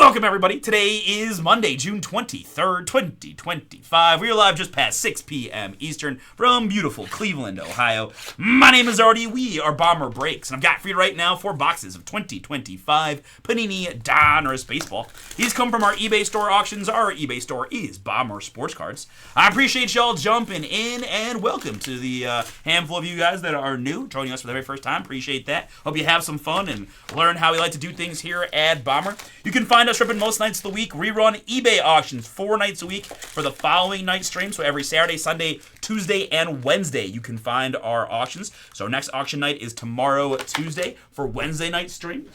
Welcome, everybody. Today is Monday, June 23rd, 2025. We are live just past 6 p.m. Eastern from beautiful Cleveland, Ohio. My name is Artie. We are Bomber Breaks, and I've got for you right now 4 boxes of 2025 Panini Donruss Baseball. These come from our eBay store auctions. Our eBay store is Bomber Sports Cards. I appreciate y'all jumping in, and welcome to the handful of you guys that are new, joining us for the very first time. Appreciate that. Hope you have some fun and learn how we like to do things here at Bomber. You can find us ripping most nights of the week. Rerun eBay auctions 4 nights a week for the following night stream. So every Saturday, Sunday, Tuesday, and Wednesday you can find our auctions. So next auction night is tomorrow, Tuesday, for Wednesday night stream.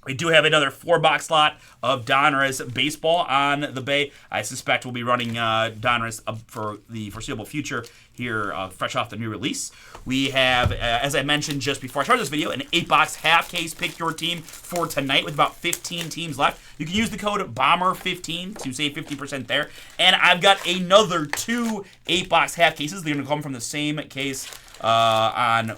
We do have another 4-box slot of Donruss baseball on the bay. I suspect we'll be running Donruss for the foreseeable future here, fresh off the new release. We have, as I mentioned just before I started this video, an 8-box half case pick your team for tonight with about 15 teams left. You can use the code BOMBER15 to save 50% there. And I've got another 2 8-box half cases. They're going to come from the same case on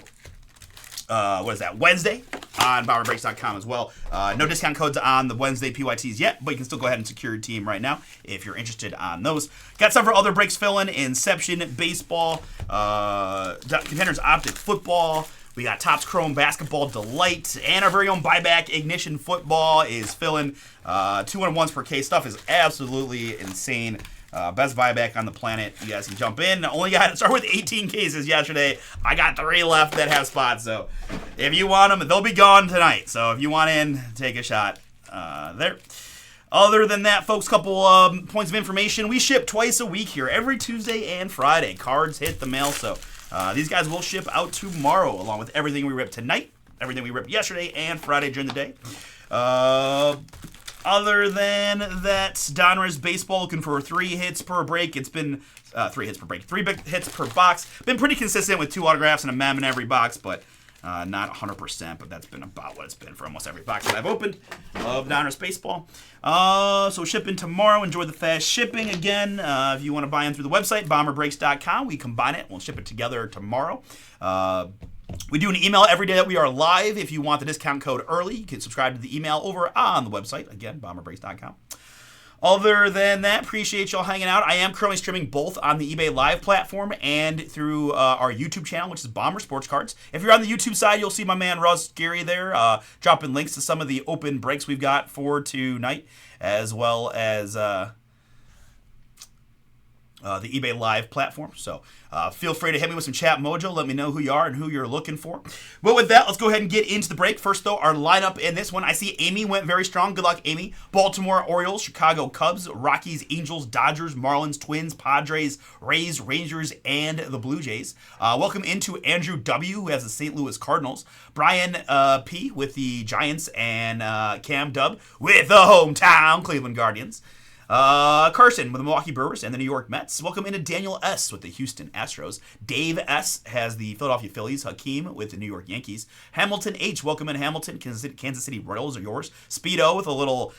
Wednesday on BomberBreaks.com as well. No discount codes on the Wednesday PYTs yet, but you can still go ahead and secure your team right now if you're interested on those. Got several other breaks filling: Inception Baseball, Contenders Optic Football. We got Topps Chrome Basketball Delight, and our very own Buyback Ignition Football is filling. 2-1-1s per case. Stuff is absolutely insane. Best buyback on the planet. You guys can jump in. Only got to start with 18 cases yesterday. I got 3 left that have spots. So if you want them, they'll be gone tonight. So if you want in, take a shot there. Other than that, folks, couple points of information. We ship twice a week here, every Tuesday and Friday. Cards hit the mail. So these guys will ship out tomorrow, along with everything we ripped tonight, everything we ripped yesterday and Friday during the day. Other than that, Donruss Baseball looking for 3 hits per break. It's been 3 hits per break, 3 big hits per box. Been pretty consistent with 2 autographs and a mem in every box, but not 100%. But that's been about what it's been for almost every box that I've opened of Donruss Baseball. So shipping tomorrow. Enjoy the fast shipping again. If you want to buy in through the website, bomberBreaks.com, we combine it. We'll ship it together tomorrow. We do an email every day that we are live. If you want the discount code early, you can subscribe to the email over on the website. Again, bomberbreaks.com. Other than that, appreciate y'all hanging out. I am currently streaming both on the eBay Live platform and through our YouTube channel, which is Bomber Sports Cards. If you're on the YouTube side, you'll see my man Russ Gary there dropping links to some of the open breaks we've got for tonight, as well as the eBay Live platform. So feel free to hit me with some chat mojo. Let me know who you are and who you're looking for. But with that, let's go ahead and get into the break. First, though, our lineup in this one. I see Amy went very strong. Good luck, Amy. Baltimore Orioles, Chicago Cubs, Rockies, Angels, Dodgers, Marlins, Twins, Padres, Rays, Rangers, and the Blue Jays. Welcome into Andrew W., who has the St. Louis Cardinals. Brian P. with the Giants, and Cam Dub with the hometown Cleveland Guardians. Carson with the Milwaukee Brewers and the New York Mets. Welcome into Daniel S. with the Houston Astros. Dave S. has the Philadelphia Phillies. Hakeem with the New York Yankees. Hamilton H. Welcome in Hamilton. Kansas City Royals are yours. Speedo with a little...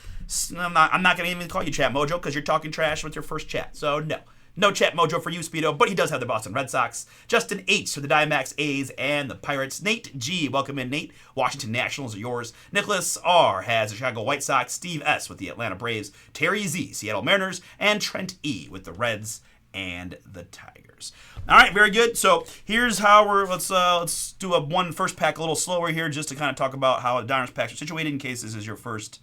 I'm not going to even call you Chat Mojo because you're talking trash with your first chat. So no. No Chat Mojo for you, Speedo, but he does have the Boston Red Sox. Justin H. for the Diamondbacks, A's, and the Pirates. Nate G. Welcome in, Nate. Washington Nationals are yours. Nicholas R. has the Chicago White Sox. Steve S. with the Atlanta Braves. Terry Z. Seattle Mariners. And Trent E. with the Reds and the Tigers. All right, very good. So here's how let's do a one first pack a little slower here just to kind of talk about how Donruss packs are situated in case this is your first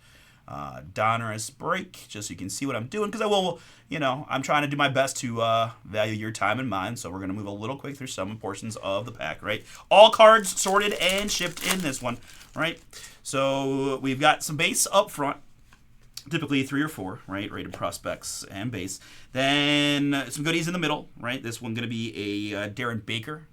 Donruss break, just so you can see what I'm doing, because I'm trying to do my best to value your time and mine, so we're going to move a little quick through some portions of the pack, right? All cards sorted and shipped in this one, right? So we've got some base up front, typically 3 or 4, right? Rated prospects and base. Then some goodies in the middle, right? This one going to be a Darren Baker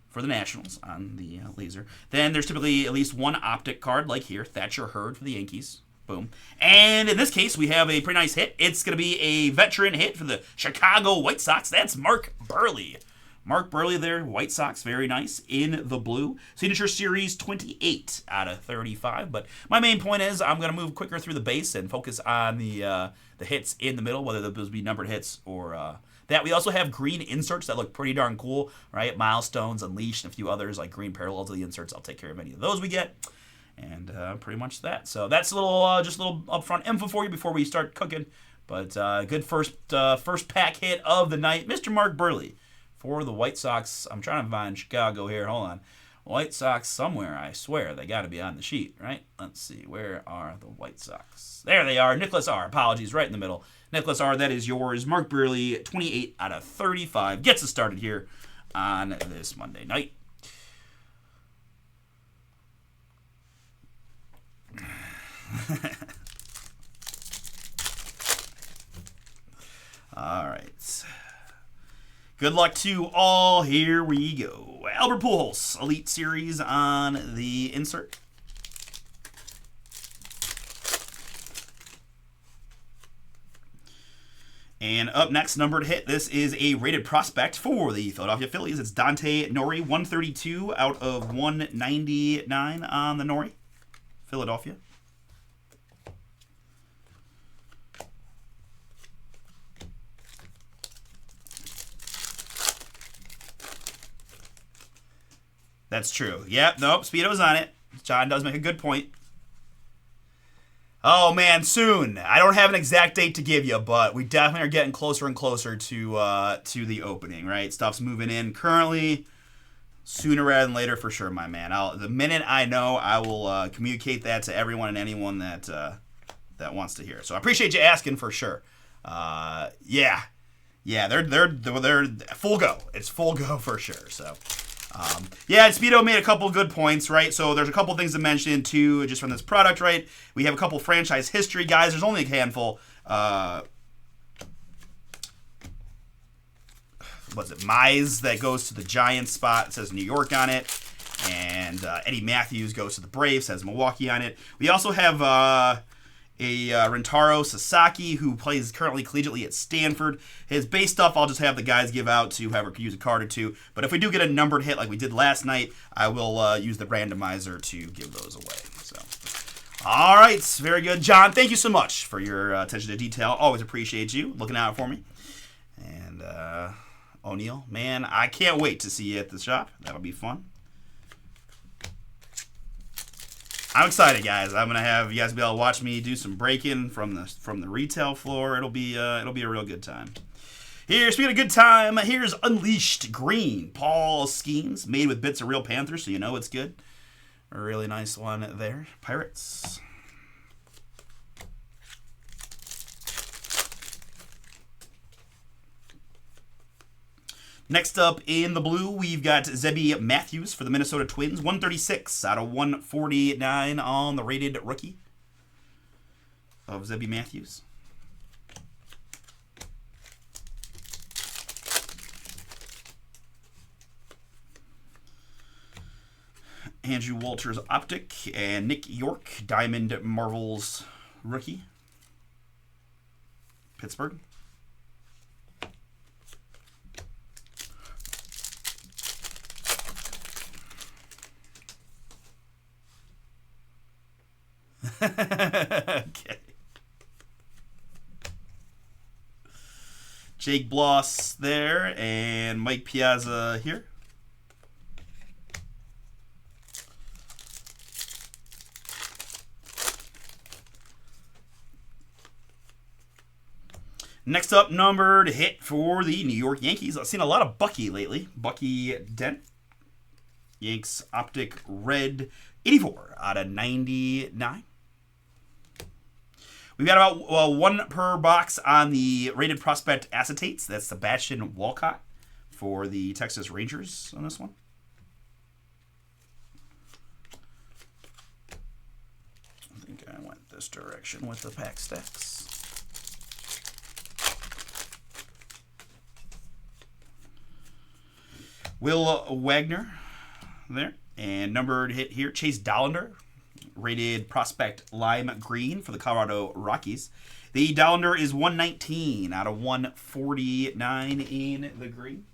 for the Nationals on the laser. Then there's typically at least one optic card, like here, Thatcher Hurd for the Yankees. Boom. And in this case, we have a pretty nice hit. It's going to be a veteran hit for the Chicago White Sox. That's Mark Burley. Mark Burley there, White Sox, very nice, in the blue. Signature Series 28 out of 35. But my main point is I'm going to move quicker through the base and focus on the hits in the middle, whether those be numbered hits or that. We also have green inserts that look pretty darn cool, right? Milestones, Unleashed, and a few others like green parallels of the inserts. I'll take care of any of those we get. And pretty much that. So that's a little, just a little upfront info for you before we start cooking. But good first pack hit of the night, Mr. Mark Burley for the White Sox. I'm trying to find Chicago here. Hold on. White Sox somewhere, I swear. They got to be on the sheet, right? Let's see. Where are the White Sox? There they are. Nicholas R. Apologies, right in the middle. Nicholas R., that is yours. Mark Burley, 28 out of 35. Gets us started here on this Monday night. All right. Good luck to all. Here we go. Albert Pujols, Elite Series on the insert. And up next, number to hit. This is a rated prospect for the Philadelphia Phillies. It's Dante Nori, 132 out of 199 on the Nori. Philadelphia. That's true. Yep, nope, Speedo's on it. John does make a good point. Oh, man, soon. I don't have an exact date to give you, but we definitely are getting closer and closer to the opening, right? Stuff's moving in currently. Sooner rather than later, for sure, my man. The minute I know, I will communicate that to everyone and anyone that wants to hear. So I appreciate you asking for sure. Yeah, they're full go. It's full go for sure. So. Yeah, Speedo made a couple good points, right? So there's a couple things to mention, too, just from this product, right? We have a couple franchise history guys. There's only a handful. What's it? Mize that goes to the Giants spot. It says New York on it. And Eddie Matthews goes to the Braves, says Milwaukee on it. We also have a Rentaro Sasaki, who plays currently collegiately at Stanford. His base stuff, I'll just have the guys give out to whoever could use a card or two. But if we do get a numbered hit like we did last night, I will use the randomizer to give those away. So, all right, very good. John, thank you so much for your attention to detail. Always appreciate you looking out for me. And O'Neill, man, I can't wait to see you at the shop. That'll be fun. I'm excited, guys. I'm gonna have you guys be able to watch me do some breaking from the retail floor. It'll be a real good time. Here, speaking of good time, here's Unleashed Green Paul Skeens, made with bits of real Panthers, so you know it's good. A really nice one there. Pirates. Next up in the blue, we've got Zebby Matthews for the Minnesota Twins. 136 out of 149 on the rated rookie of Zebby Matthews. Andrew Walters Optic and Nick York, Diamond Marvels rookie. Pittsburgh. Okay. Jake Bloss there and Mike Piazza here. Next up, numbered hit for the New York Yankees. I've seen a lot of Bucky lately. Bucky Dent. Yanks Optic Red 84 out of 99. We've got about one per box on the rated prospect acetates. That's Sebastian Walcott for the Texas Rangers on this one. I think I went this direction with the pack stacks. Will Wagner there. And numbered hit here, Chase Dollander, rated prospect lime green for the Colorado Rockies. The Dollander is 119 out of 149 in the green.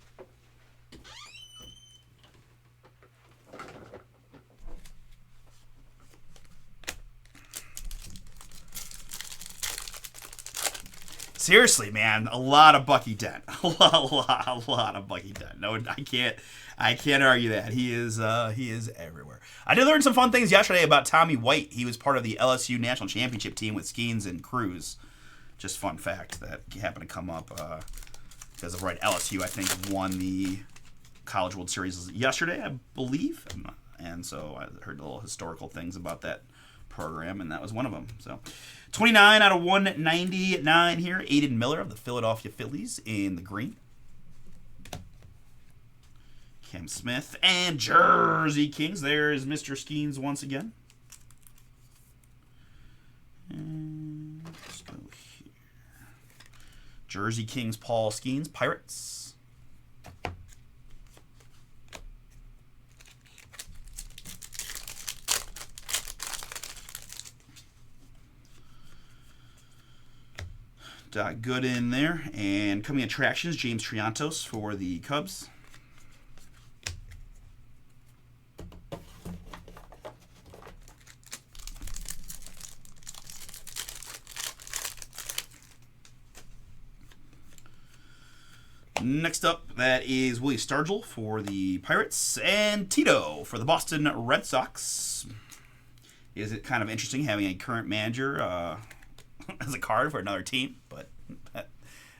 Seriously, man, a lot of Bucky Dent. A lot of Bucky Dent. No, I can't argue that. He is everywhere. I did learn some fun things yesterday about Tommy White. He was part of the LSU National Championship team with Skeens and Cruz. Just fun fact that happened to come up because of LSU, I think, won the College World Series yesterday, I believe. And so I heard little historical things about that program, and that was one of them. So 29 out of 199 here. Aiden Miller of the Philadelphia Phillies in the green. Cam Smith and Jersey Kings. There's Mr. Skeens once again. And let's go here. Jersey Kings, Paul Skeens, Pirates. Good in there. And coming attractions, James Triantos for the Cubs. Next up, that is Willie Stargell for the Pirates and Tito for the Boston Red Sox. Is it kind of interesting having a current manager as a card for another team? But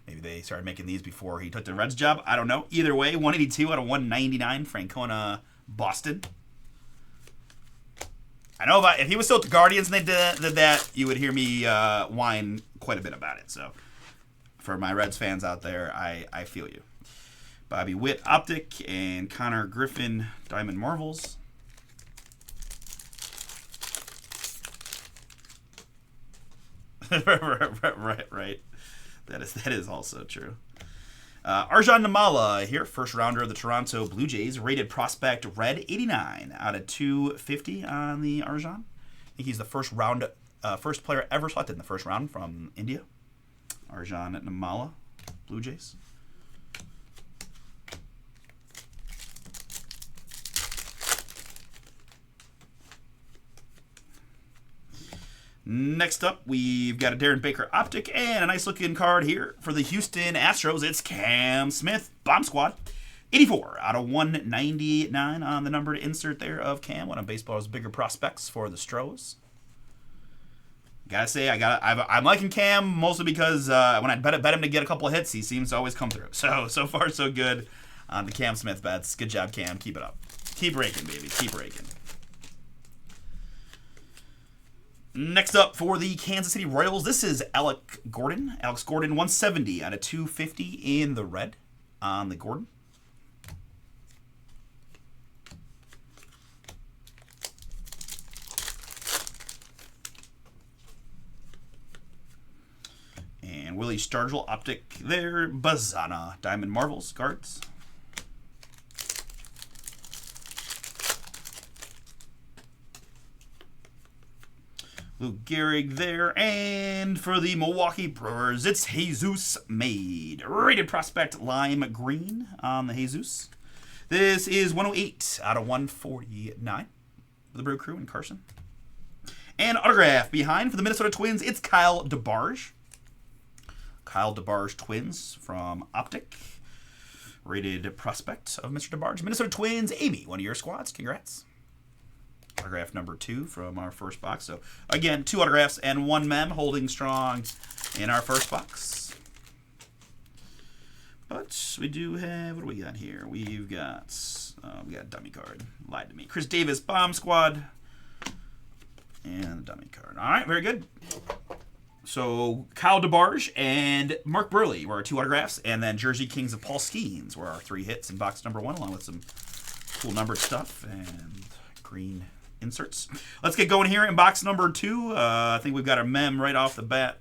maybe they started making these before he took the Reds job. I don't know. Either way, 182 out of 199, Francona, Boston. I know if he was still at the Guardians and they did that, you would hear me whine quite a bit about it. So for my Reds fans out there, I feel you. Bobby Witt, Optic, and Connor Griffin, Diamond Marvels. right. That is also true. Arjan Namala here, first rounder of the Toronto Blue Jays, rated prospect red, 89 out of 250 on the Arjan. I think he's the first player ever selected in the first round from India. Arjan Namala, Blue Jays. Next up, we've got a Darren Baker Optic and a nice looking card here for the Houston Astros. It's Cam Smith, Bomb Squad. 84 out of 199 on the numbered insert there of Cam, one of baseball's bigger prospects for the Stros. Gotta say, I'm liking Cam mostly because when I bet him to get a couple of hits, he seems to always come through. So far, so good on the Cam Smith bets. Good job, Cam. Keep it up. Keep raking, baby. Keep raking. Next up for the Kansas City Royals, this is Alex Gordon. 170 out of 250 in the red on the Gordon. And Willie Stargell Optic there. Bazana Diamond Marvels cards. Luke Gehrig there. And for the Milwaukee Brewers, it's Jesus Made. Rated prospect lime green on the Jesus. This is 108 out of 149 for the Brew Crew and Carson. And autograph behind for the Minnesota Twins, it's Kyle DeBarge. Kyle DeBarge Twins from Optic. Rated prospect of Mr. DeBarge. Minnesota Twins, Amy, one of your squads. Congrats. Autograph number 2 from our first box. So, again, 2 autographs and 1 mem holding strong in our first box. But we do have, what do we got here? We got a dummy card. Lied to me. Chris Davis, Bomb Squad. And the dummy card. All right, very good. So, Kyle DeBarge and Mark Burley were our 2 autographs. And then Jersey Kings of Paul Skeens were our 3 hits in box number 1, along with some cool numbered stuff and green inserts. Let's get going here in box number 2. I think we've got our mem right off the bat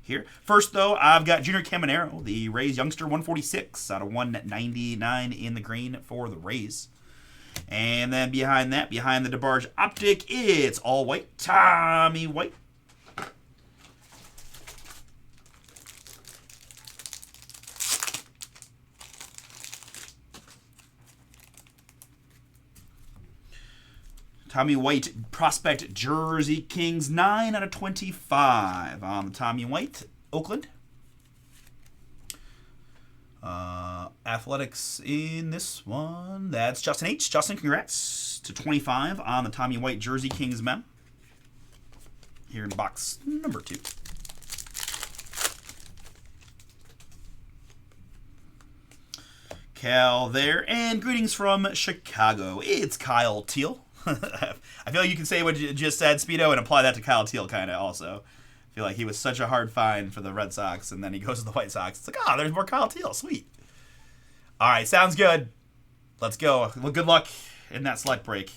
here. First, though, I've got Junior Caminero, the Rays youngster, 146 out of 199 in the green for the Rays. And then behind that, behind the DeBarge Optic, it's all white. Tommy White. Tommy White prospect Jersey Kings, 9 out of 25 on the Tommy White, Oakland. Athletics in this one. That's Justin H. Justin, congrats to 25 on the Tommy White Jersey Kings mem. Here in box number 2. Cal there, and greetings from Chicago. It's Kyle Teal. I feel like you can say what you just said, Speedo, and apply that to Kyle Teal kind of also. I feel like he was such a hard find for the Red Sox, and then he goes to the White Sox. It's like, oh, there's more Kyle Teal. Sweet. All right, sounds good. Let's go. Well, good luck in that select break.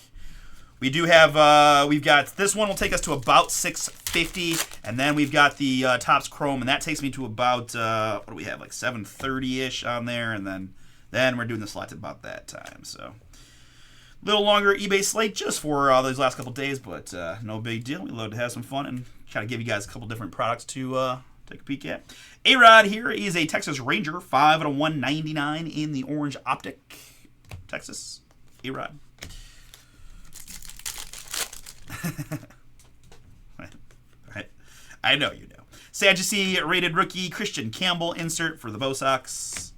We do have, we've got, this one will take us to about 650, and then we've got the Topps Chrome, and that takes me to about, what do we have, like 730-ish on there, and then we're doing the select about that time, so. A little longer eBay slate just for those last couple days, but no big deal. We love to have some fun and try to give you guys a couple different products to take a peek at. A-Rod here is a Texas Ranger, 5/199 in the orange optic. Texas, A-Rod. I know you know. Sadducee rated rookie Christian Campbell insert for the Bo Sox.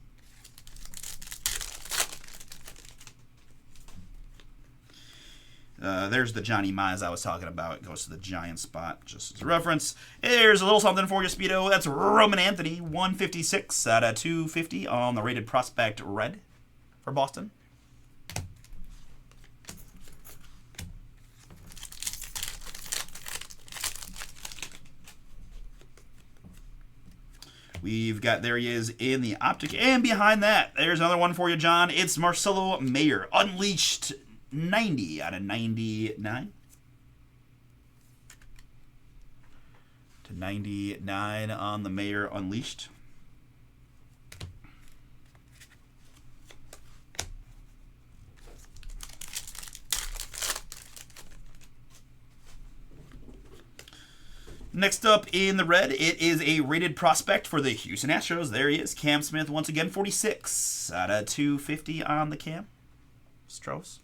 There's the Johnny Mize I was talking about. It goes to the Giant spot, just as a reference. Here's a little something for you, Speedo. That's Roman Anthony, 156 out of 250 on the rated prospect red for Boston. We've got, there he is in the optic. And behind that, there's another one for you, John. It's Marcelo Mayer, Unleashed 90 out of 99. To 99 on the Mayer Unleashed. Next up in the red, it is a rated prospect for the Houston Astros. There he is, Cam Smith, once again, 46 out of 250 on the Cam. Stros.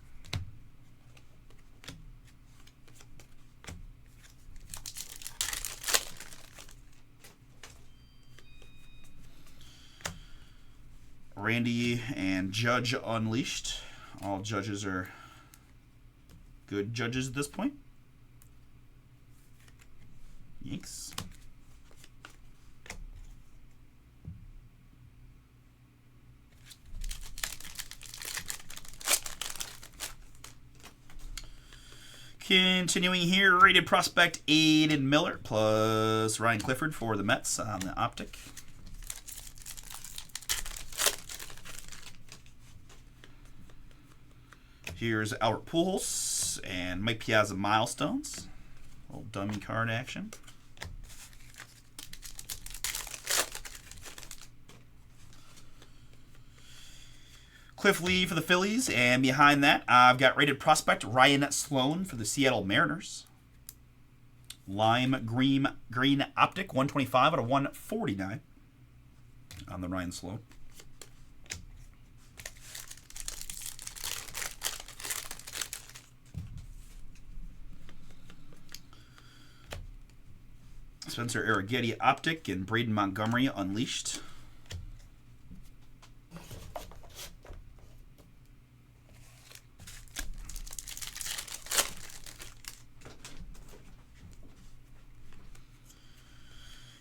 Randy and Judge Unleashed. All judges are good judges at this point. Yanks. Continuing here, rated prospect Aiden Miller plus Ryan Clifford for the Mets on the optic. Here's Albert Pujols and Mike Piazza milestones. Little dummy card action. Cliff Lee for the Phillies, and behind that, I've got rated prospect Ryan Sloan for the Seattle Mariners. Lime green optic, 125 out of 149 on the Ryan Sloan. Spencer Arrighetti optic and Braden Montgomery Unleashed.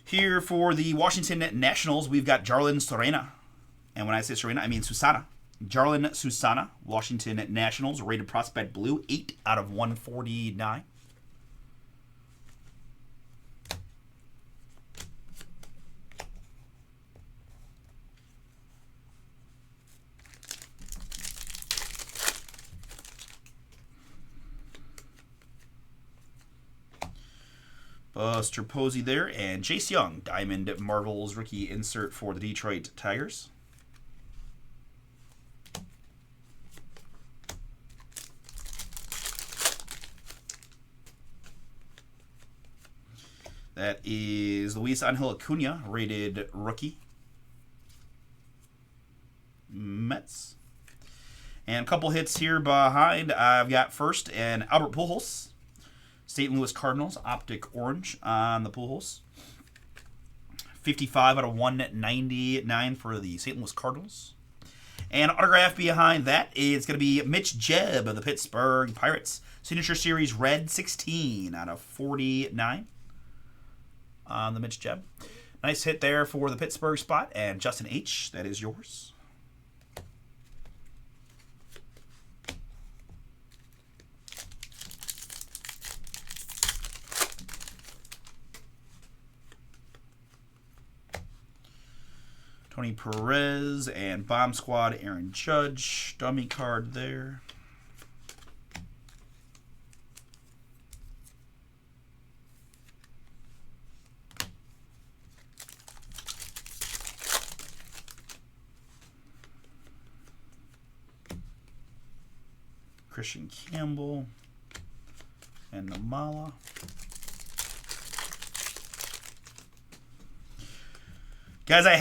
Here for the Washington Nationals, we've got Jarlin Serena. And when I say Serena, I mean Susana. Jarlin Susana, Washington Nationals, rated prospect blue, 8 out of 149. Buster Posey there, and Chase Young, Diamond Marvels rookie insert for the Detroit Tigers. That is Luis Angel Acuna, rated rookie. Mets. And a couple hits here behind. I've got first and Albert Pujols. St. Louis Cardinals, optic orange on the Pujols. 55 out of 199 for the St. Louis Cardinals. And autograph behind that is going to be Mitch Jebb of the Pittsburgh Pirates. Signature Series Red, 16 out of 49 on the Mitch Jebb. Nice hit there for the Pittsburgh spot. And Justin H., that is yours. Tony Perez and Bomb Squad Aaron Judge. Dummy card there. Christian Campbell and Namala. Guys, I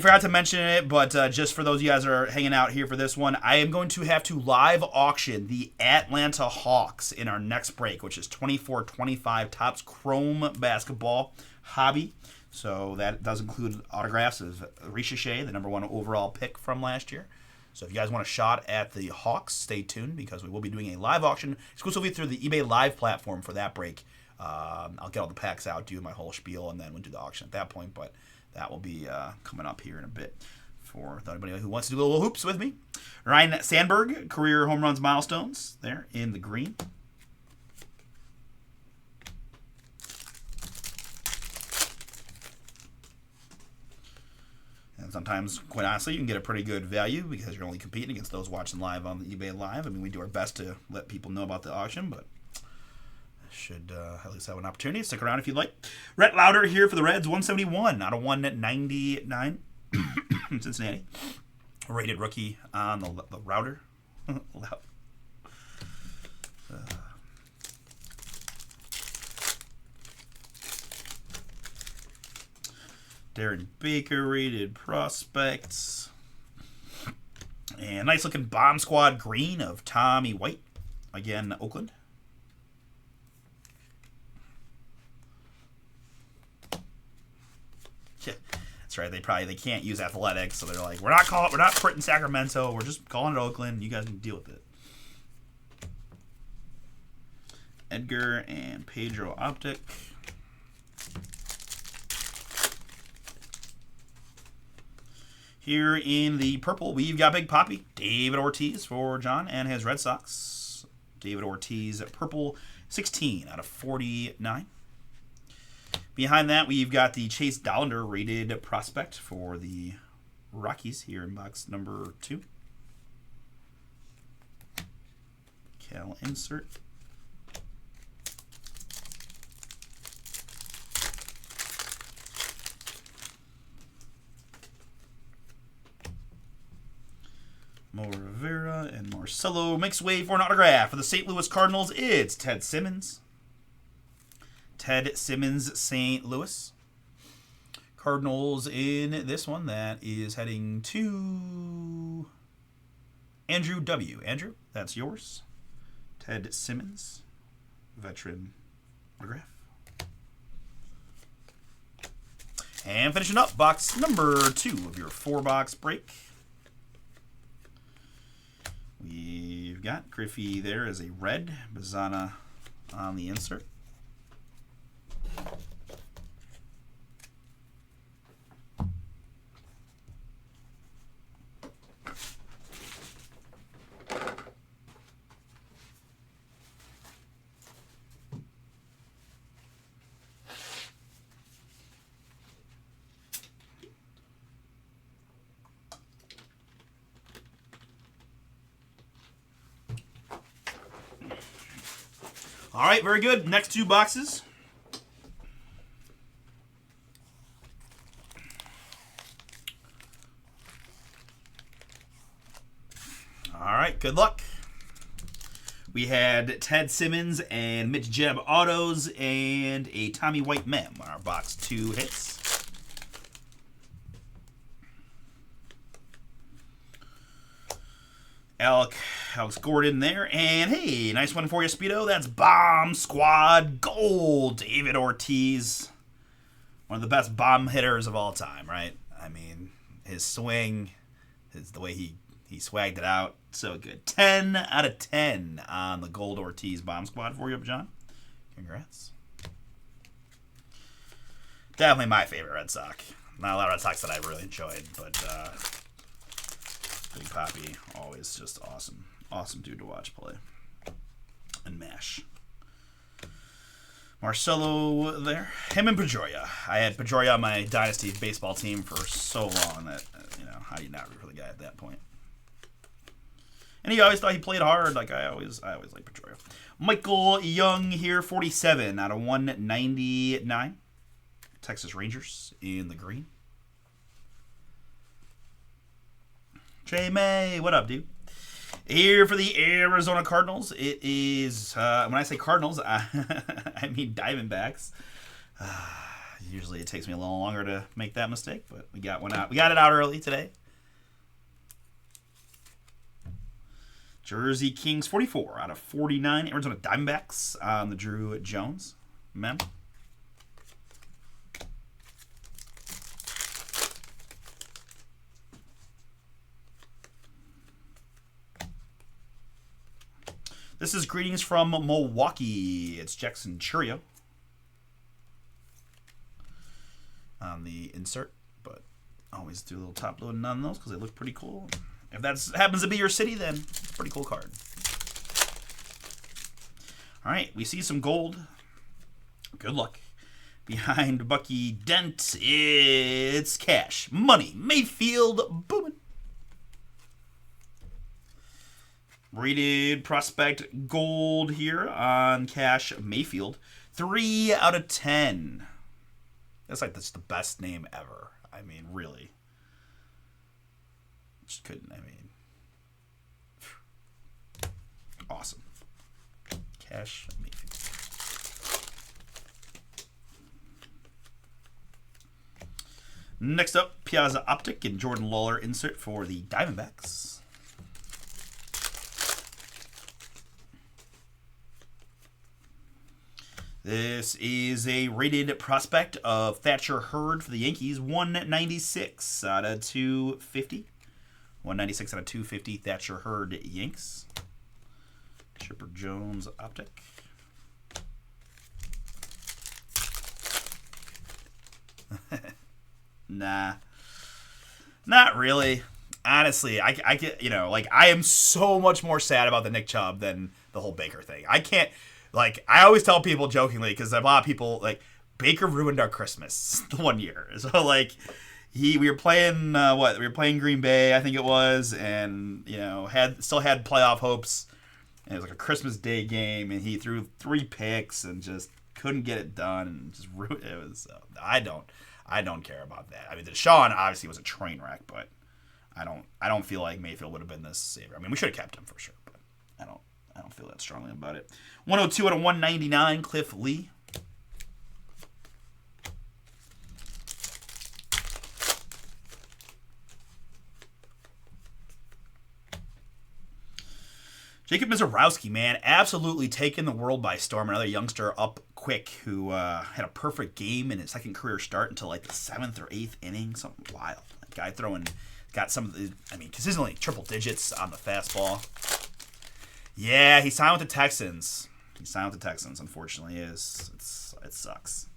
forgot to mention it, but just for those of you guys that are hanging out here for this one, I am going to have to live auction the Atlanta Hawks in our next break, which is 24-25 Topps Chrome Basketball Hobby. So that does include autographs of Ricochet, the #1 overall pick from last year. So if you guys want a shot at the Hawks, stay tuned because we will be doing a live auction exclusively through the eBay Live platform for that break. I'll get all the packs out, do my whole spiel, and then we'll do the auction at that point. But that will be coming up here in a bit for anybody who wants to do a little hoops with me. Ryan Sandberg, career home runs milestones there in the green. And sometimes, quite honestly, you can get a pretty good value because you're only competing against those watching live on the eBay Live. I mean, we do our best to let people know about the auction, but should at least have an opportunity. Stick around if you'd like. Rhett Lauder here for the Reds, 171 out of 199. Cincinnati. Rated rookie on the router. Darren Baker, rated prospects. And nice looking Bomb Squad green of Tommy White. Again, Oakland. That's right. They can't use athletics, so they're like, we're not printing Sacramento. We're just calling it Oakland. You guys can deal with it. Edgar and Pedro Optic. Here in the purple, we've got Big Papi, David Ortiz for John and his Red Sox. David Ortiz, purple, 16 out of 49. Behind that, we've got the Chase Dollander rated prospect for the Rockies here in box number 2. Cal insert. Mo Rivera and Marcelo makes way for an autograph for the St. Louis Cardinals. It's Ted Simmons. Ted Simmons, St. Louis. Cardinals in this one. That is heading to Andrew W. Andrew, that's yours. Ted Simmons, veteran autograph. And finishing up, box number 2 of your 4-box break. We've got Griffey there as a red, Bazana on the insert. All right, very good. Next 2 boxes. All right, good luck. We had Ted Simmons and Mitch Jebb autos and a Tommy White mem on our box 2 hits. Alex Gordon there. And hey, nice one for you, Speedo. That's Bomb Squad Gold. David Ortiz One of the best bomb hitters of all time, right? I mean, his swing, the way he swagged it out, so good. 10 out of 10 on the Gold Ortiz bomb squad for you, John. Congrats. Definitely my favorite Red Sox. Not a lot of Red Sox that I really enjoyed, but Big Papi, always just awesome. Awesome dude to watch play. And mash. Marcelo there. Him and Pedroia. I had Pedroia on my Dynasty baseball team for so long that, how do you not root for the guy at that point? And he always thought he played hard. Like, I always liked Pedroia. Michael Young here, 47 out of 199. Texas Rangers in the green. Trey May, what up, dude? Here for the Arizona Cardinals, it is, when I say Cardinals, I mean Diamondbacks. Usually it takes me a little longer to make that mistake, but we got one out. We got it out early today. Jersey Kings, 44 out of 49. Arizona Diamondbacks on the Drew Jones. Mem. This is greetings from Milwaukee. It's Jackson Churio on the insert, but always do a little top loading on those because they look pretty cool. If that happens to be your city, then it's a pretty cool card. All right, we see some gold. Good luck. Behind Bucky Dent, it's Cash Money Mayfield booming. Rated prospect gold here on Cash Mayfield. 3 out of 10. That's the best name ever. I mean, really. Just couldn't, awesome. Cash Mayfield. Next up, Piazza Optic and Jordan Lawler insert for the Diamondbacks. This is a rated prospect of Thatcher Hurd for the Yankees. 196 out of 250. 196 out of 250 Thatcher Hurd Yanks. Chipper Jones Optic. Nah. Not really. Honestly, I get, I am so much more sad about the Nick Chubb than the whole Baker thing. I can't. I always tell people jokingly, because a lot of people, Baker ruined our Christmas the one year. So, we were playing, we were playing Green Bay, I think it was, and, still had playoff hopes. And it was a Christmas Day game, and he threw 3 picks and just couldn't get it done. And just ruined it. Was, I don't care about that. I mean, Deshaun obviously was a train wreck, but I don't feel like Mayfield would have been this savior. I mean, we should have kept him for sure, but I don't feel that strongly about it. 102 out of 199, Cliff Lee. Jacob Mizorowski, man, absolutely taking the world by storm. Another youngster up quick who had a perfect game in his second career start until the 7th or 8th inning. Something wild. That guy got some of the, consistently triple digits on the fastball. Yeah, he signed with the Texans. Unfortunately, it sucks.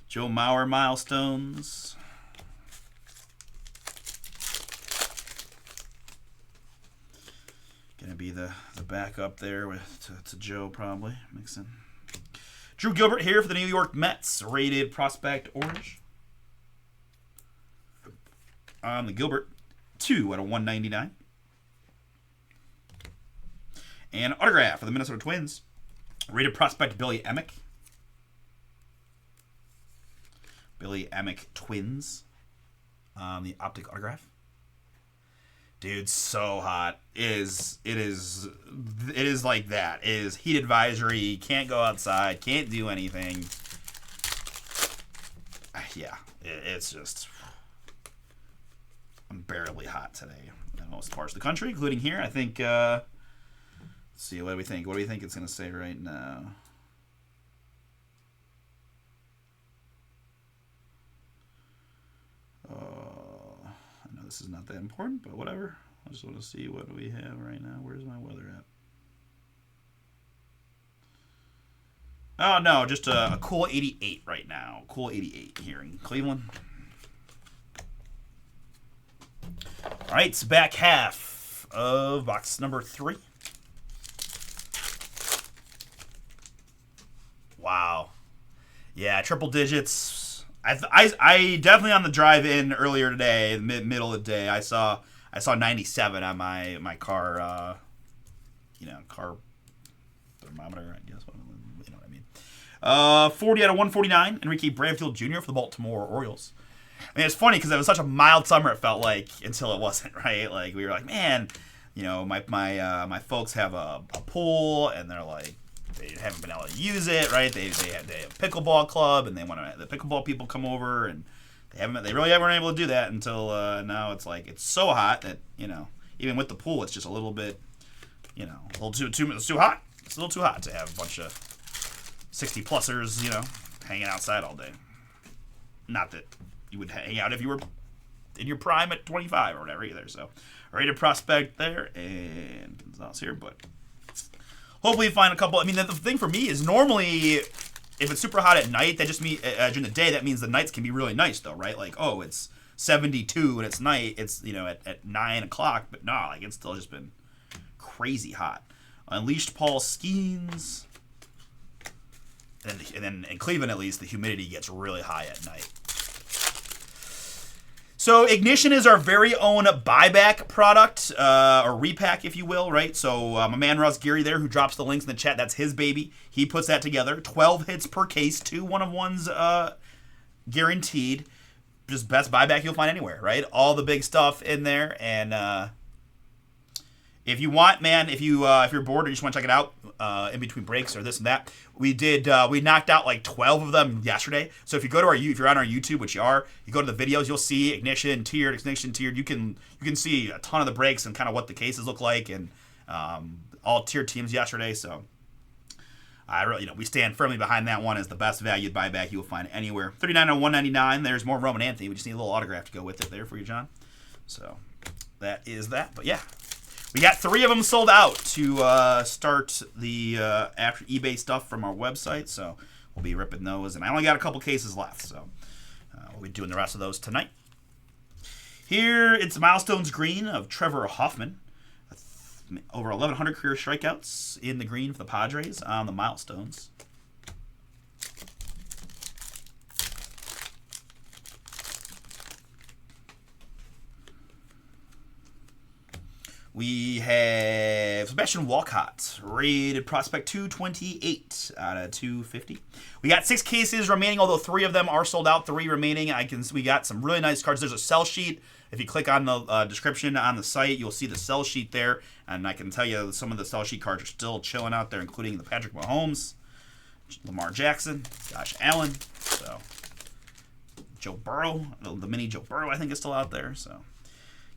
Joe Mauer milestones. Gonna be the backup there to Joe probably mixing. Drew Gilbert here for the New York Mets, rated prospect orange. On the Gilbert, 2 out of 199. And autograph for the Minnesota Twins, rated prospect Billy Emick. Billy Emick Twins on the optic autograph. Dude, so hot. It is like that. It is heat advisory. Can't go outside. Can't do anything. Yeah, it's just unbearably hot today in most parts of the country, including here. I think. Let's see, what do we think? What do we think it's going to say right now? this is not that important, but whatever. I just want to see what we have right now. Where's my weather at? Oh, no, just a cool 88 right now. Cool 88 here in Cleveland. All right, it's back half of box number 3. Wow. Yeah, triple digits. I definitely on the drive in earlier today, middle of the day, I saw 97 on my car, car thermometer, I guess. You know what I mean. 40 out of 149, Enrique Bradfield Jr. for the Baltimore Orioles. I mean, it's funny because it was such a mild summer, it felt like, until it wasn't, right? Like, we were like, man, my folks have a pool, and they're like, they haven't been able to use it, right? They have a pickleball club, and they want to the pickleball people come over, and they really weren't able to do that until now. It's like it's so hot that even with the pool, it's just a little bit, a little too hot. It's a little too hot to have a bunch of 60-plussers, hanging outside all day. Not that you would hang out if you were in your prime at 25 or whatever either. So, rated prospect there and Gonzalez here, but. Hopefully you find a couple. I mean, the thing for me is normally if it's super hot at night, that just means during the day, that means the nights can be really nice though, right? Like, oh, it's 72 and it's night. It's at 9 o'clock, but no, like it's still just been crazy hot. Unleashed Paul Skeens, and then in Cleveland at least, the humidity gets really high at night. So Ignition is our very own buyback product, or repack, if you will, right? So my man Russ Geary there, who drops the links in the chat, that's his baby. He puts that together. 12 hits per case, 2 one-of-ones guaranteed. Just best buyback you'll find anywhere, right? All the big stuff in there. And if you want, man, if you're bored or you just want to check it out in between breaks or this and that, we knocked out like 12 of them yesterday. So if you go to if you're on our YouTube, which you are, you go to the videos, you'll see Ignition tiered. You can see a ton of the breaks and kind of what the cases look like, and all tiered teams yesterday. So I really, we stand firmly behind that one as the best valued buyback you will find anywhere. 39 out of 199. There's more Roman Anthony. We just need a little autograph to go with it there for you, John. So that is that. But yeah. We got 3 of them sold out to start the after eBay stuff from our website, so we'll be ripping those. And I only got a couple cases left, so we'll be doing the rest of those tonight. Here, it's Milestones Green of Trevor Hoffman. Over 1,100 career strikeouts in the green for the Padres on the Milestones. We have Sebastian Walcott, rated prospect 228 out of 250. We got 6 cases remaining, although 3 of them are sold out. 3 remaining. We got some really nice cards. There's a sell sheet. If you click on the description on the site, you'll see the sell sheet there. And I can tell you some of the sell sheet cards are still chilling out there, including the Patrick Mahomes, Lamar Jackson, Josh Allen, so Joe Burrow, the mini Joe Burrow I think is still out there. So.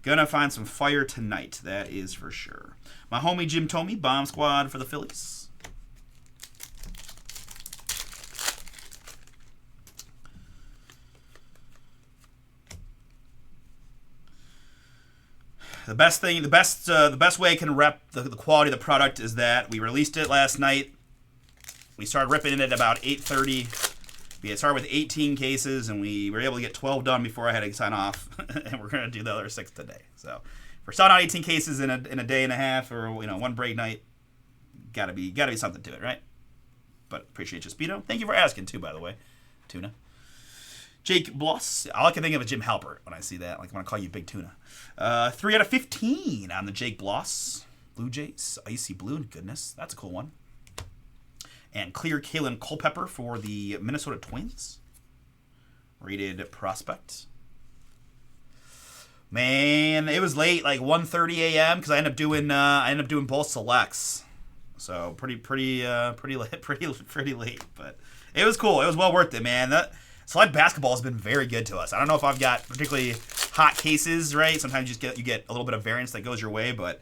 Gonna find some fire tonight, that is for sure. My homie Jim Thome, Bomb Squad for the Phillies. The best way I can rep the quality of the product is that we released it last night. We started ripping it at about 8:30. We had started with 18 cases, and we were able to get 12 done before I had to sign off, and we're going to do the other 6 today. So, if we're selling out 18 cases in a day and a half, or one break night, gotta be something to it, right? But appreciate you, Speedo. Thank you for asking too, by the way, Tuna. Jake Bloss. All I can think of is Jim Halpert when I see that. Like when I call you Big Tuna. 3 out of 15 on the Jake Bloss. Blue Jays, icy blue. Goodness, that's a cool one. And clear Kalen Culpepper for the Minnesota Twins. Rated prospect. Man, it was late, like 1:30 a.m. because I ended up doing both selects. So pretty late, but it was cool. It was well worth it, man. That select basketball has been very good to us. I don't know if I've got particularly hot cases, right? Sometimes you get a little bit of variance that goes your way, but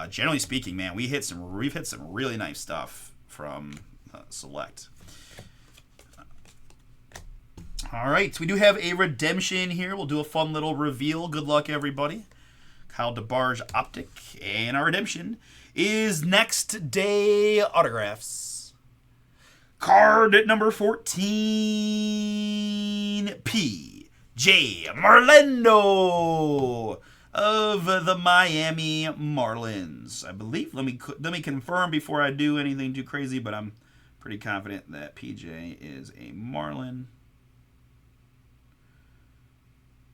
generally speaking, man, we've hit some really nice stuff from select. All right, so we do have a redemption here. We'll do a fun little reveal. Good luck, everybody. Kyle DeBarge Optic. And our redemption is Next Day Autographs. Card at number 14, P.J. Marlendo of the Miami Marlins. I believe. Let me confirm before I do anything too crazy, but I'm pretty confident that PJ is a Marlin.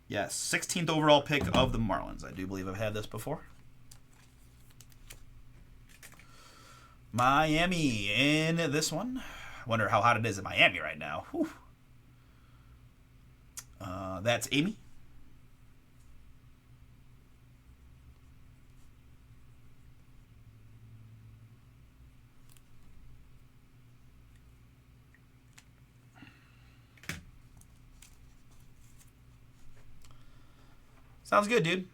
Yes, 16th overall pick of the Marlins. I do believe I've had this before. Miami in this one. I wonder how hot it is in Miami right now. Whew. That's Amy. Sounds good, dude.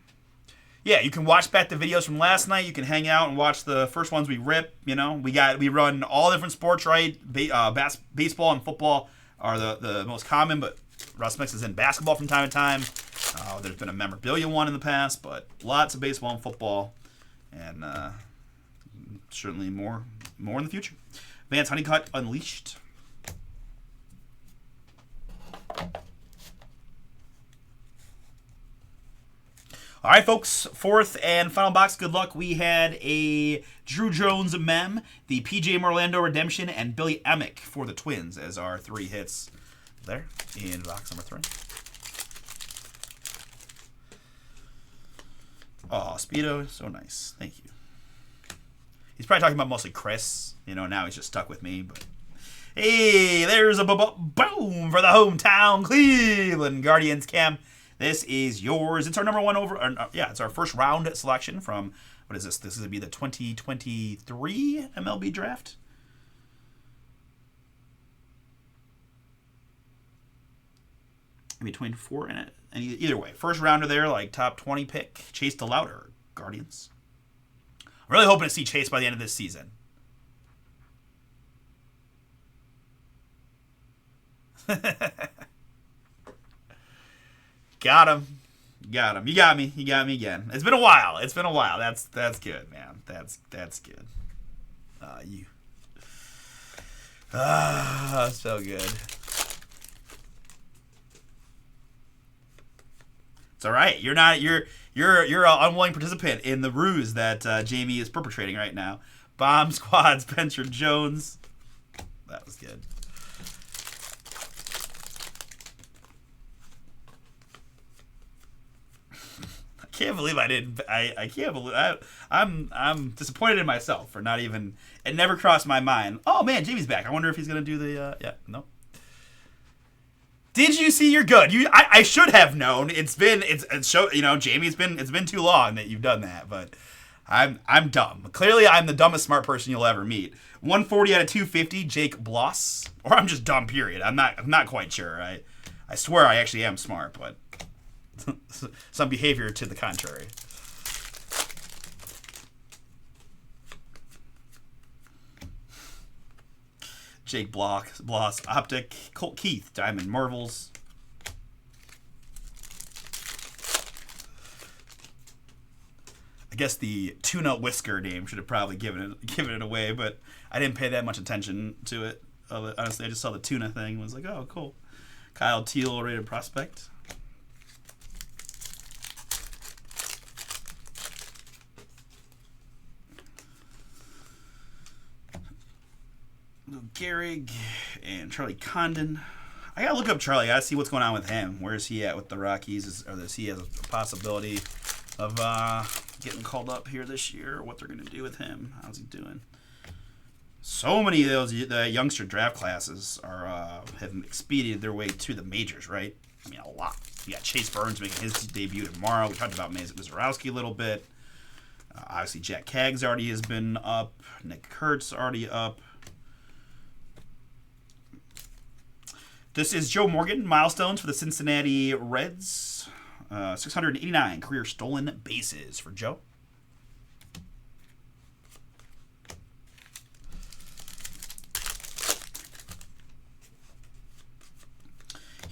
Yeah, you can watch back the videos from last night. You can hang out and watch the first ones we rip. You know, we run all different sports, right? Baseball and football are the most common, but Russ mixes in basketball from time to time. There's been a memorabilia one in the past, but lots of baseball and football, and certainly more in the future. Vance Honeycutt Unleashed. All right, folks, fourth and final box. Good luck. We had a Drew Jones mem, the P.J. Marlendo redemption, and Billy Emick for the Twins as our 3 hits there in box number 3. Oh, Speedo, so nice. Thank you. He's probably talking about mostly Chris. You know, now he's just stuck with me. But hey, there's a boom for the hometown Cleveland Guardians, Cam. This is yours. It's our number 1 it's our first round selection from, what is this? This is going to be the 2023 MLB draft. Maybe 24 in it. And either way, first rounder there, like top 20 pick, Chase DeLauter, Guardians. I'm really hoping to see Chase by the end of this season. Got him. You got me. You got me again. It's been a while. That's good, man. That's good. So good. It's all right. You're an unwilling participant in the ruse that Jamie is perpetrating right now. Bomb Squad, Spencer Jones. That was good. I can't believe I didn't. I can't believe I'm disappointed in myself for not even. It never crossed my mind. Oh man, Jamie's back. I wonder if he's gonna do the. No. Did you see? You're good. I should have known. It's Jamie. It's been too long that you've done that. But I'm dumb. Clearly, I'm the dumbest smart person you'll ever meet. 140 out of 250, Jake Bloss, or I'm just dumb. Period. I'm not quite sure. I swear I actually am smart, but. Some behavior to the contrary. Jake Bloss, Optic, Colt Keith, Diamond Marvels. I guess the tuna whisker name should have probably given it away, but I didn't pay that much attention to it. Honestly, I just saw the tuna thing and was like, oh, cool. Kyle Teal, rated prospect. Gehrig and Charlie Condon. I gotta look up Charlie. I gotta see what's going on with him. Where is he at with the Rockies? Does he have a possibility of getting called up here this year? What they're gonna do with him? How's he doing? So many of those youngster draft classes have expedited their way to the majors, right? I mean, a lot. You got Chase Burns making his debut tomorrow. We talked about Mizorowski a little bit. Obviously, Jack Caggs already has been up. Nick Kurtz already up. This is Joe Morgan, milestones for the Cincinnati Reds. 689 career stolen bases for Joe.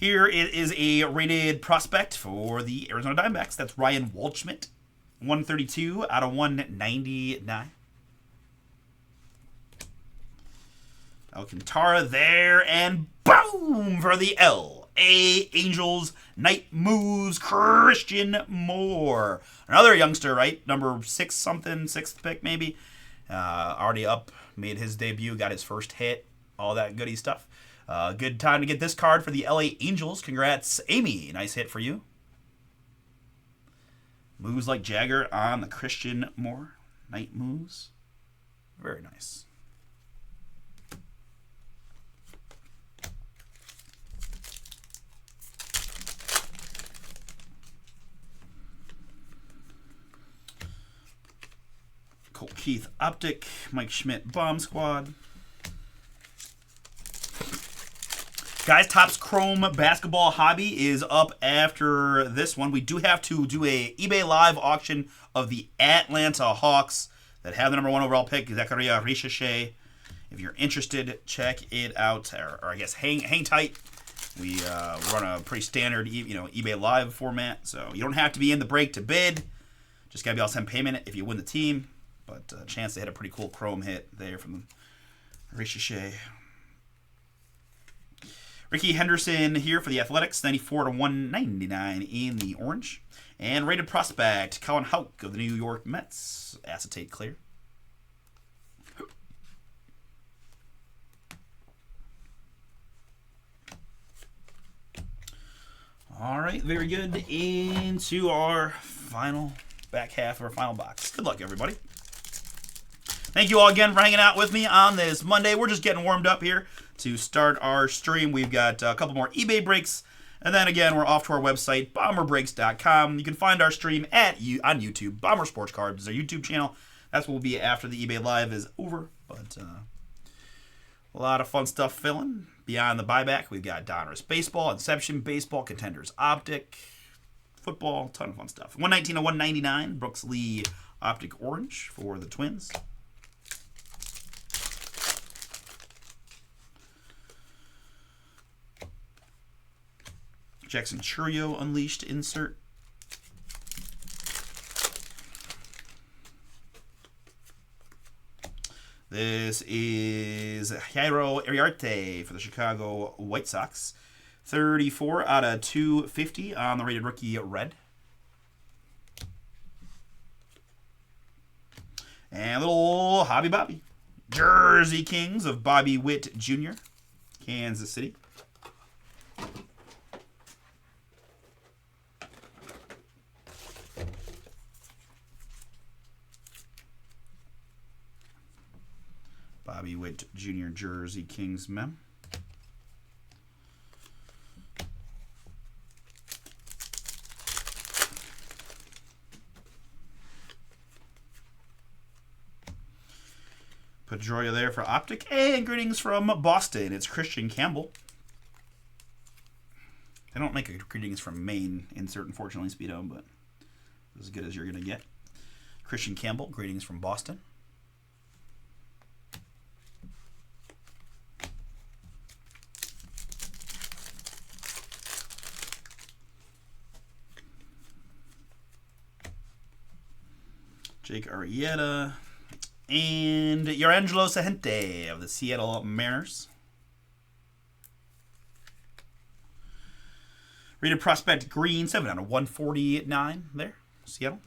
Here it is a rated prospect for the Arizona Diamondbacks. That's Ryan Waldschmidt, 132 out of 199. Alcantara there, and boom for the L.A. Angels. Night moves Christian Moore. Another youngster, right? Number 6-something, 6th pick maybe. Already up, made his debut, got his first hit, all that goody stuff. Good time to get this card for the L.A. Angels. Congrats, Amy. Nice hit for you. Moves like Jagger on the Christian Moore. Night moves. Very nice. Colt Keith Optic, Mike Schmidt Bomb Squad. Guys, Topps Chrome Basketball Hobby is up after this one. We do have to do a eBay Live auction of the Atlanta Hawks that have the number 1 overall pick, Zachariah Richeche. If you're interested, check it out, or I guess hang tight. We run a pretty standard eBay Live format, so you don't have to be in the break to bid. Just gotta be able to send payment if you win the team. But a chance to hit a pretty cool Chrome hit there from Richeche. Ricky Henderson here for the Athletics, 94 to 199 in the orange. And rated prospect, Colin Houck of the New York Mets, acetate clear. All right, very good. Into our final back half of our final box. Good luck, everybody. Thank you all again for hanging out with me on this Monday. We're just getting warmed up here to start our stream. We've got a couple more eBay breaks. And then again, we're off to our website, bomberbreaks.com. You can find our stream on YouTube. Bomber Sports Cards is our YouTube channel. That's what will be after the eBay Live is over. But a lot of fun stuff filling. Beyond the buyback, we've got Donruss Baseball, Inception Baseball, Contenders Optic, Football, ton of fun stuff. 119 to 199, Brooks Lee Optic Orange for the Twins. Jackson Churio Unleashed insert. This is Jairo Iriarte for the Chicago White Sox. 34 out of 250 on the rated rookie red. And a little Hobby Bobby. Jersey Kings of Bobby Witt Jr., Kansas City. Bobby Witt Jr. Jersey Kings mem. Pedroia there for Optic. And greetings from Boston. It's Christian Campbell. They don't make a greetings from Maine insert, unfortunately, Speedo, but as good as you're going to get. Christian Campbell, greetings from Boston. Jake Arrieta. And Yorangelo Sahente of the Seattle Mariners. Rated prospect green, 7 out of 149 there, Seattle.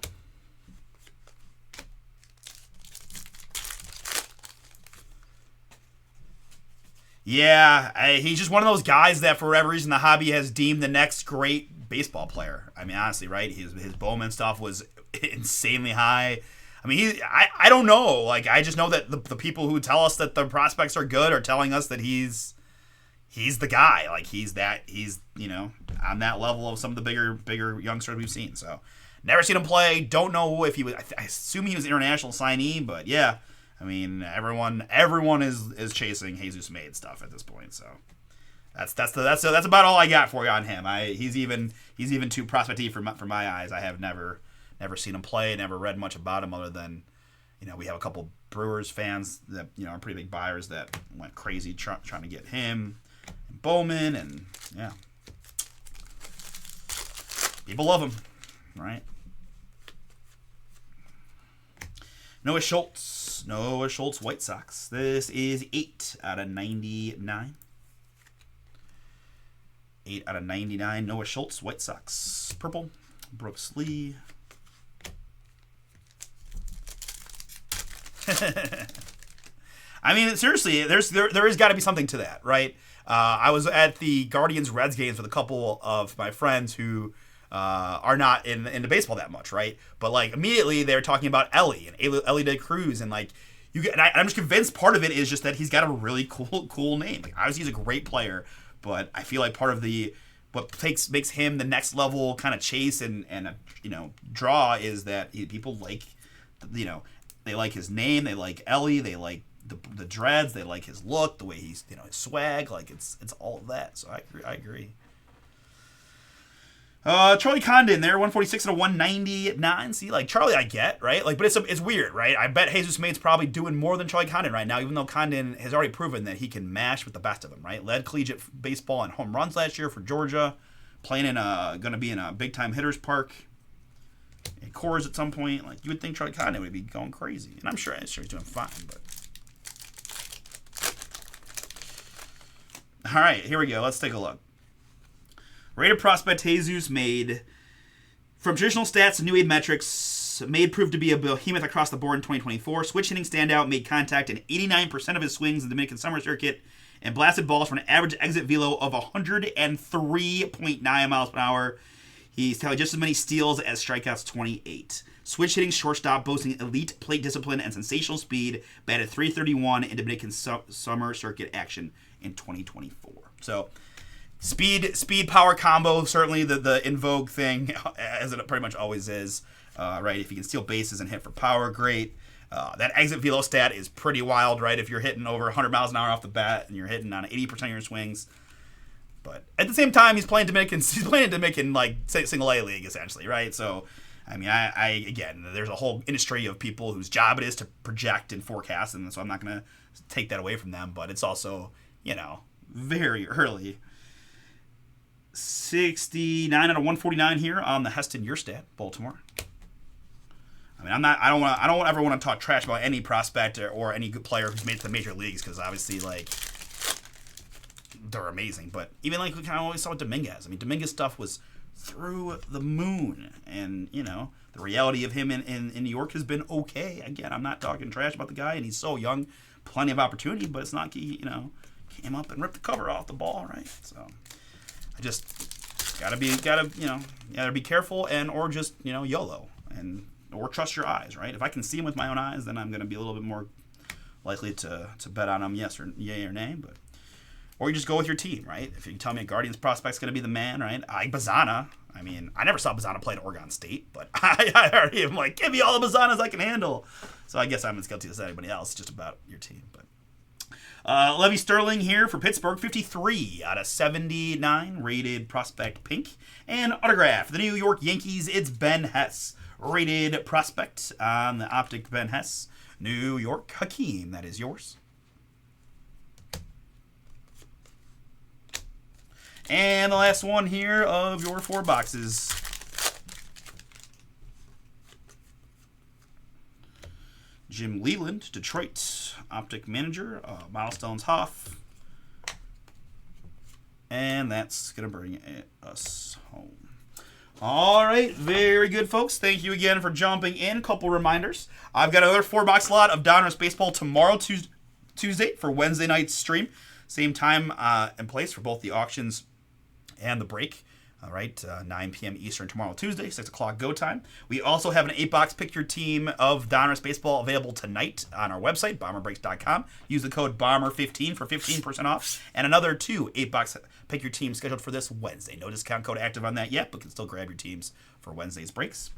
Yeah, he's just one of those guys that for whatever reason the hobby has deemed the next great baseball player. I mean, honestly, right? His Bowman stuff was insanely high. I mean, I don't know. Like, I just know that the people who tell us that the prospects are good are telling us that he's the guy. Like, he's you know, on that level of some of the bigger youngsters we've seen. So, never seen him play. Don't know if he was. I assume he was international signee, but yeah. I mean, everyone is chasing Jesus Made stuff at this point. So, that's about all I got for you on him. He's even too prospect-y for my eyes. I have never seen him play, never read much about him other than, you know, we have a couple Brewers fans that, you know, are pretty big buyers that went crazy trying to get him and Bowman, and yeah. People love him, right? Noah Schultz, White Sox. This is 8 out of 99. 8 out of 99, Noah Schultz, White Sox. Purple, Brooks Lee. I mean, seriously, there has got to be something to that, right? I was at the Guardians-Reds games with a couple of my friends who are not into baseball that much, right? But like immediately they're talking about Ellie and Ellie De Cruz, and like I'm just convinced part of it is just that he's got a really cool name. Like obviously he's a great player, but I feel like part of what makes him the next level kind of chase and draw is that people like, they like his name, they like Ellie, they like the dreads, they like his look, the way he's his swag, like it's all of that. So I agree. Charlie Condon there, 146 out of 199. See, like Charlie, I get, right? Like, but it's weird, right? I bet Jesus Made's probably doing more than Charlie Condon right now, even though Condon has already proven that he can mash with the best of them, right? Led collegiate baseball in home runs last year for Georgia, playing going to be in a big time hitters park at Coors at some point. Like you would think Charlie Condon would be going crazy, and I'm sure he's doing fine. But all right, here we go. Let's take a look. Rated prospect Jesus Made. From traditional stats to new age metrics, Made proved to be a behemoth across the board in 2024. Switch hitting standout, made contact in 89% of his swings in the Dominican Summer Circuit, and blasted balls for an average exit velo of 103.9 miles per hour. He's tallied just as many steals as strikeouts, 28. Switch hitting shortstop, boasting elite plate discipline and sensational speed, batted .331 in Dominican Summer Circuit action in 2024. So, speed power combo, certainly the in vogue thing, as it pretty much always is, right? If you can steal bases and hit for power, great. That exit velo stat is pretty wild, right? If you're hitting over 100 miles an hour off the bat and you're hitting on 80% of your swings. But at the same time, he's playing Dominican like single A league essentially, right? So, I mean, I again, there's a whole industry of people whose job it is to project and forecast, and so I'm not gonna take that away from them. But it's also, very early. 69 out of 149 here on the Heston Yerstad, Baltimore. I mean, I don't ever want to talk trash about any prospect or any good player who's made it to the major leagues, because obviously, like, they're amazing. But even like we kind of always saw with Dominguez. I mean, Dominguez stuff was through the moon, and the reality of him in New York has been okay. Again, I'm not talking trash about the guy, and he's so young, plenty of opportunity, but it's not he came up and ripped the cover off the ball, right? So I just gotta be careful or just YOLO or trust your eyes, right? If I can see him with my own eyes, then I'm gonna be a little bit more likely to bet on him, yes or yay or nay. But or you just go with your team, right? If you tell me a Guardians prospect's gonna be the man, right? Bazana. I mean, I never saw Bazana play at Oregon State, but I already am like, give me all the Bazanas I can handle. So I guess I'm as guilty as anybody else, just about your team. But Levy Sterling here for Pittsburgh, 53 out of 79, rated prospect pink. And autograph for the New York Yankees, it's Ben Hess, rated prospect on the optic Ben Hess. New York, Hakeem, that is yours. And the last one here of your 4 boxes. Jim Leland, Detroit, optic manager, Milestones Hoff. And that's going to bring us home. All right, very good, folks. Thank you again for jumping in. Couple reminders. I've got another 4-box lot of Donruss Baseball tomorrow, Tuesday, for Wednesday night's stream. Same time and place for both the auctions and the break. All right, 9 p.m. Eastern tomorrow, Tuesday, 6 o'clock go time. We also have an 8-box Pick Your Team of Donruss Baseball available tonight on our website, bomberbreaks.com. Use the code BOMBER15 for 15% off. And another 2 8-box Pick Your Team scheduled for this Wednesday. No discount code active on that yet, but can still grab your teams for Wednesday's breaks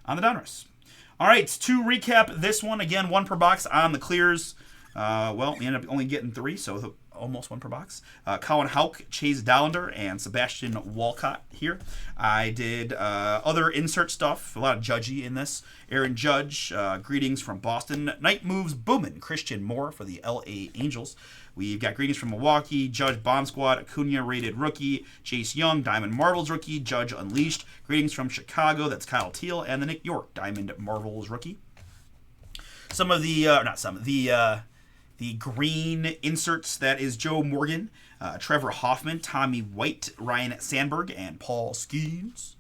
on the Donruss. All right, to recap this one, again, 1 per box on the clears. We ended up only getting 3, so almost one per box. Colin Houck, Chase Dollander, and Sebastian Walcott here. I did other insert stuff, a lot of Judgy in this. Aaron Judge, greetings from Boston. Night Moves Boomin', Christian Moore for the LA Angels. We've got greetings from Milwaukee, Judge Bomb Squad, Acuna rated rookie, Chase Young, Diamond Marvels rookie, Judge Unleashed. Greetings from Chicago, that's Kyle Teal, and the Nick York Diamond Marvels rookie. Some of the, the green inserts, that is Joe Morgan, Trevor Hoffman, Tommy White, Ryan Sandberg, and Paul Skeens.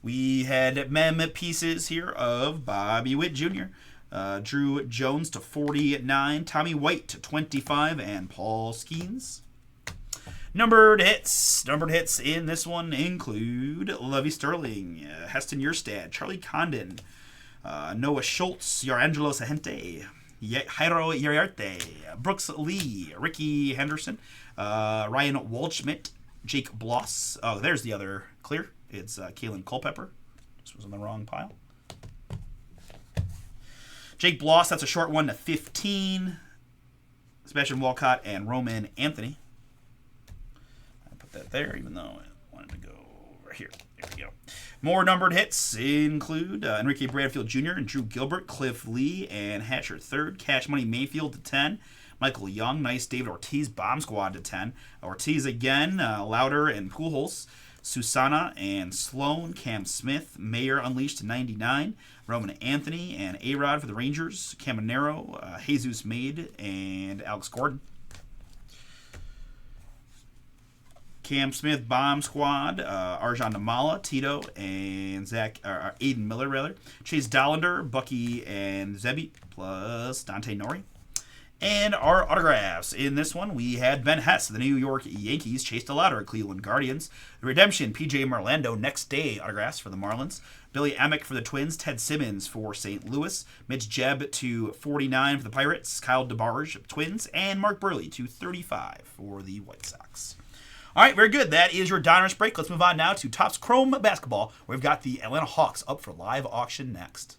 We had mem pieces here of Bobby Witt Jr., Drew Jones to 49, Tommy White to 25, and Paul Skeens. Numbered hits in this one include Levy Sterling, Heston Yerstad, Charlie Condon, Noah Schultz, Yarangelo Sahente, Jairo Uriarte, Brooks Lee, Ricky Henderson, Ryan Waldschmidt, Jake Bloss. Oh, there's the other clear. It's Kalen Culpepper. This was in the wrong pile. Jake Bloss, that's a short one to 15. Sebastian Walcott and Roman Anthony. I put that there, even though I wanted to go over here. There we go. More numbered hits include Enrique Bradfield Jr. and Drew Gilbert, Cliff Lee, and Hatcher third. Cash Money Mayfield to 10. Michael Young, nice. David Ortiz, Bomb Squad to 10. Ortiz again, Louder and Pujols. Susana and Sloan, Cam Smith, Mayer Unleashed to 99. Roman Anthony and A-Rod for the Rangers. Caminero, Jesus Made, and Alex Gordon. Cam Smith, Bomb Squad, Arjan Namala, Tito, and Aiden Miller, rather. Chase Dollander, Bucky, and Zebi, plus Dante Nori. And our autographs. In this one, we had Ben Hess, the New York Yankees, Chase DeLauder, Cleveland Guardians. The Redemption, PJ Marlando, next day autographs for the Marlins. Billy Emick for the Twins, Ted Simmons for St. Louis. Mitch Jebb to 49 for the Pirates, Kyle DeBarge, Twins, and Mark Burley to 35 for the White Sox. All right, very good. That is your Donruss break. Let's move on now to Topps Chrome Basketball, where we've got the Atlanta Hawks up for live auction next.